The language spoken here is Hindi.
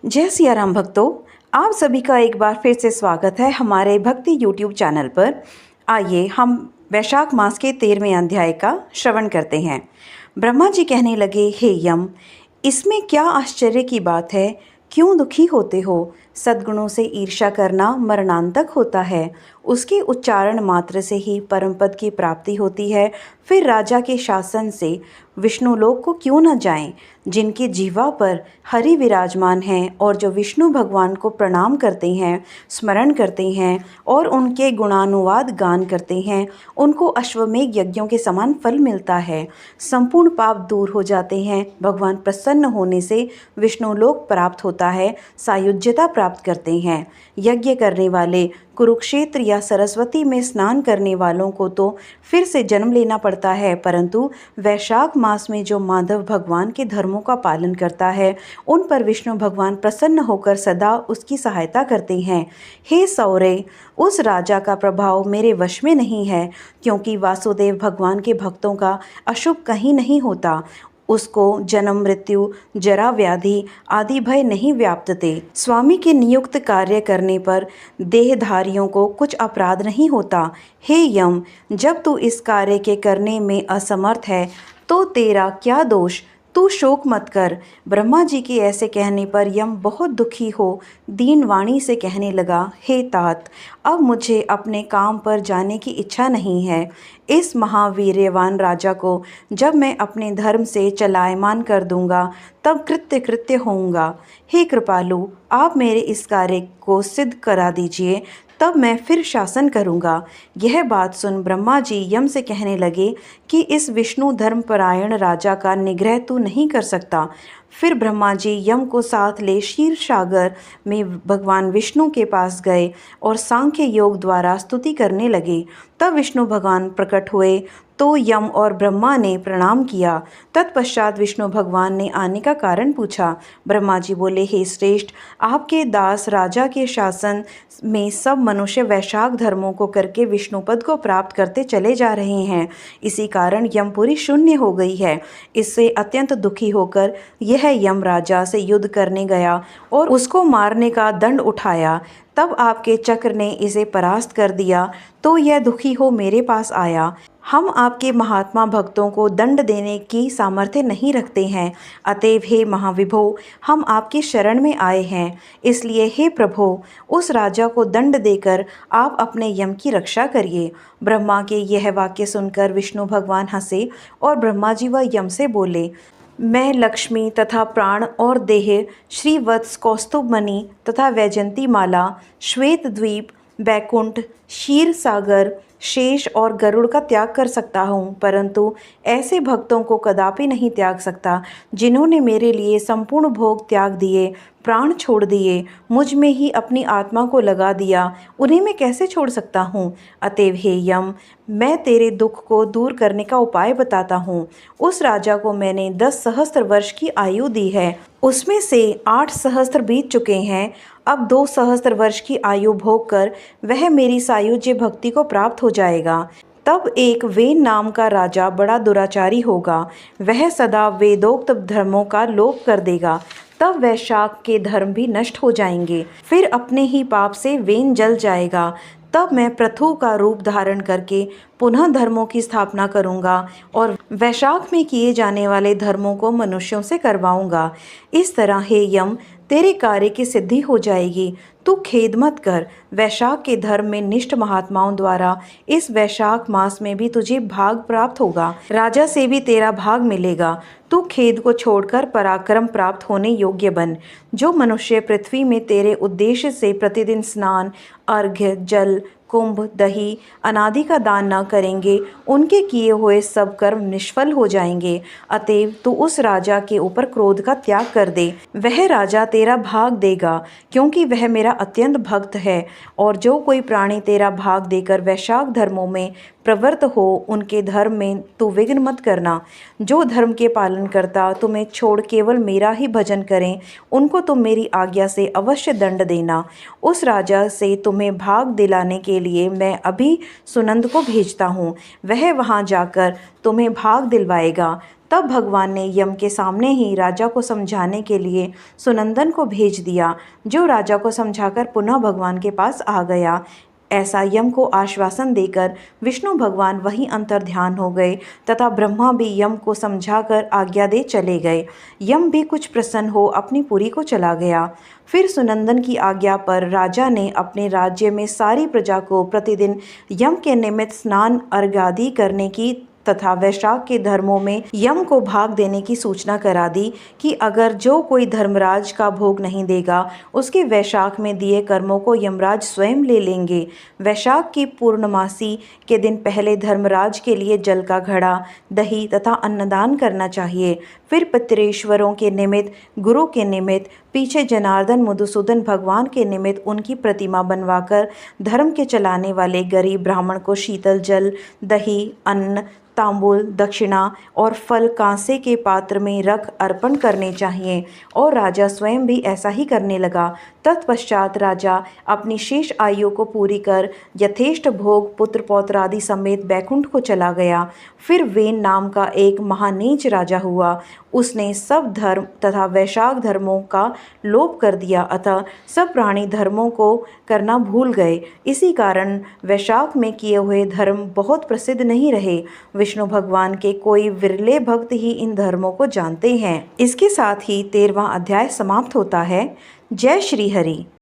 जय सिया राम भक्तों, आप सभी का एक बार फिर से स्वागत है हमारे भक्ति यूट्यूब चैनल पर। आइए हम वैशाख मास के 13वें अध्याय का श्रवण करते हैं। ब्रह्मा जी कहने लगे, हे यम, इसमें क्या आश्चर्य की बात है? क्यों दुखी होते हो? सद्गुणों से ईर्ष्या करना मरणांतक होता है। उसके उच्चारण मात्र से ही परम पद की प्राप्ति होती है। फिर राजा के शासन से विष्णु लोक को क्यों न जाएं? जिनकी जीवा पर हरि विराजमान हैं और जो विष्णु भगवान को प्रणाम करते हैं, स्मरण करते हैं और उनके गुणानुवाद गान करते हैं, उनको अश्वमेघ यज्ञों के समान फल मिलता है। संपूर्ण पाप दूर हो जाते हैं। भगवान प्रसन्न होने से विष्णु लोक प्राप्त होता है, सायुज्यता प्राप्त करते हैं। यज्ञ करने वाले, कुरुक्षेत्र या सरस्वती में स्नान करने वालों को तो फिर से जन्म लेना पड़ता है, परंतु वैशाख मास में जो माधव भगवान के धर्मों का पालन करता है, उन पर विष्णु भगवान प्रसन्न होकर सदा उसकी सहायता करते हैं। हे सौरे, उस राजा का प्रभाव मेरे वश में नहीं है, क्योंकि वासुदेव भगवान के भक्तों का अशुभ कहीं नहीं होता। उसको जन्म, मृत्यु, जरा, व्याधि आदि भय नहीं व्याप्तते। स्वामी के नियुक्त कार्य करने पर देहधारियों को कुछ अपराध नहीं होता। हे यम, जब तू इस कार्य के करने में असमर्थ है तो तेरा क्या दोष? तू शोक मत कर। ब्रह्मा जी के ऐसे कहने पर यम बहुत दुखी हो दीन वाणी से कहने लगा, हे तात, अब मुझे अपने काम पर जाने की इच्छा नहीं है। इस महावीर्यवान राजा को जब मैं अपने धर्म से चलायमान कर दूंगा, तब कृत्य कृत्य होऊंगा। हे कृपालु, आप मेरे इस कार्य को सिद्ध करा दीजिए, तब मैं फिर शासन करूँगा। यह बात सुन ब्रह्मा जी यम से कहने लगे कि इस विष्णु धर्मपरायण राजा का निग्रह तू नहीं कर सकता। फिर ब्रह्मा जी यम को साथ ले क्षीर सागर में भगवान विष्णु के पास गए और सांख्य योग द्वारा स्तुति करने लगे। तब विष्णु भगवान प्रकट हुए तो यम और ब्रह्मा ने प्रणाम किया। तत्पश्चात विष्णु भगवान ने आने का कारण पूछा। ब्रह्मा जी बोले, हे श्रेष्ठ, आपके दास राजा के शासन में सब मनुष्य वैशाख धर्मों को करके विष्णु पद को प्राप्त करते चले जा रहे हैं। इसी कारण यमपुरी शून्य हो गई है। इससे अत्यंत दुखी होकर यह यम राजा से युद्ध करने गया और उसको मारने का दंड उठाया। तब आपके चक्र ने इसे परास्त कर दिया तो यह दुखी हो मेरे पास आया। हम आपके महात्मा भक्तों को दंड देने की सामर्थ्य नहीं रखते हैं, अतएव हे महाविभो, हम आपकी शरण में आए हैं। इसलिए हे प्रभो, उस राजा को दंड देकर आप अपने यम की रक्षा करिए। ब्रह्मा के यह वाक्य सुनकर विष्णु भगवान हंसे और ब्रह्मा जी व यम से बोले, मैं लक्ष्मी तथा प्राण और देह, श्रीवत्स, कौस्तुभमणि तथा वैजंती माला, श्वेत द्वीप, बैकुंठ, क्षीर सागर, शेष और गरुड़ का त्याग कर सकता हूँ, परंतु ऐसे भक्तों को कदापि नहीं त्याग सकता जिन्होंने मेरे लिए संपूर्ण भोग त्याग दिए, प्राण छोड़ दिए, मुझ में ही अपनी आत्मा को लगा दिया। उन्हें मैं कैसे छोड़ सकता हूँ? अतएव हे यम, मैं तेरे दुख को दूर करने का उपाय बताता हूँ। उस राजा को मैंने 10 सहस्त्र वर्ष की आयु दी है, उसमें से 8 सहस्त्र बीत चुके हैं। अब 2 सहस्त्र वर्ष की आयु भोग कर वह मेरी सायुज्य भक्ति को प्राप्त हो जाएगा। तब एक वेन नाम का राजा बड़ा दुराचारी होगा। वह सदा वेदोक्त धर्मों का लोप कर देगा। तब वैशाख के धर्म भी नष्ट हो जाएंगे। फिर अपने ही पाप से वेन जल जाएगा। तब मैं पृथु का रूप धारण करके पुनः धर्मों की स्थापना करूंगा और वैशाख में किए जाने वाले धर्मों को मनुष्यों से करवाऊंगा। इस तरह हे यम, तेरे कार्य की सिद्धि हो जाएगी। तू खेद मत कर। वैशाख के धर्म में निष्ठ महात्माओं द्वारा इस वैशाख मास में भी तुझे भाग प्राप्त होगा। राजा से भी तेरा भाग मिलेगा। तू खेद को छोड़कर पराक्रम प्राप्त होने योग्य बन। जो मनुष्य पृथ्वी में तेरे उद्देश्य से प्रतिदिन स्नान, अर्घ्य, जल, कुंभ, दही, अनादि का दान न करेंगे, उनके किए हुए सब कर्म निष्फल हो जाएंगे। अतएव तू उस राजा के ऊपर क्रोध का त्याग कर दे। वह राजा तेरा भाग देगा, क्योंकि वह मेरा अत्यंत भक्त है। और जो कोई प्राणी तेरा भाग देकर वैशाख धर्मों में प्रवृत्त हो, उनके धर्म में तू विघ्न मत करना। जो धर्म के पालन करता तुम्हें छोड़ केवल मेरा ही भजन करें, उनको तुम मेरी आज्ञा से अवश्य दंड देना। उस राजा से तुम्हें भाग दिलाने के लिए मैं अभी सुनंद को भेजता हूँ। वह वहाँ जाकर तुम्हें भाग दिलवाएगा। तब भगवान ने यम के सामने ही राजा को समझाने के लिए सुनंदन को भेज दिया, जो राजा को समझाकर पुनः भगवान के पास आ गया। ऐसा यम को आश्वासन देकर विष्णु भगवान वहीं अंतर्ध्यान हो गए तथा ब्रह्मा भी यम को समझाकर आज्ञा दे चले गए। यम भी कुछ प्रसन्न हो अपनी पुरी को चला गया। फिर सुनंदन की आज्ञा पर राजा ने अपने राज्य में सारी प्रजा को प्रतिदिन यम के निमित्त स्नान अर्घ आदि करने की तथा वैशाख के धर्मों में यम को भाग देने की सूचना करा दी कि अगर जो कोई धर्मराज का भोग नहीं देगा, उसके वैशाख में दिए कर्मों को यमराज स्वयं ले लेंगे। वैशाख की पूर्णमासी के दिन पहले धर्मराज के लिए जल का घड़ा, दही तथा अन्नदान करना चाहिए। फिर पितरेश्वरों के निमित्त, गुरु के निमित्त, पीछे जनार्दन मधुसूदन भगवान के निमित्त उनकी प्रतिमा बनवाकर धर्म के चलाने वाले गरीब ब्राह्मण को शीतल जल, दही, अन्न, तांबूल, दक्षिणा और फल कांसे के पात्र में रख अर्पण करने चाहिए। और राजा स्वयं भी ऐसा ही करने लगा। तत्पश्चात राजा अपनी शेष आयु को पूरी कर यथेष्ट भोग पुत्र पौत्र आदि समेत बैकुंठ को चला गया। फिर वेन नाम का एक महानीच राजा हुआ। उसने सब धर्म तथा वैशाख धर्मों का लोप कर दिया, अतः सब प्राणी धर्मों को करना भूल गए। इसी कारण वैशाख में किए हुए धर्म बहुत प्रसिद्ध नहीं रहे। विष्णु भगवान के कोई विरले भक्त ही इन धर्मों को जानते हैं। इसके साथ ही 13वां अध्याय समाप्त होता है। जय श्री हरि।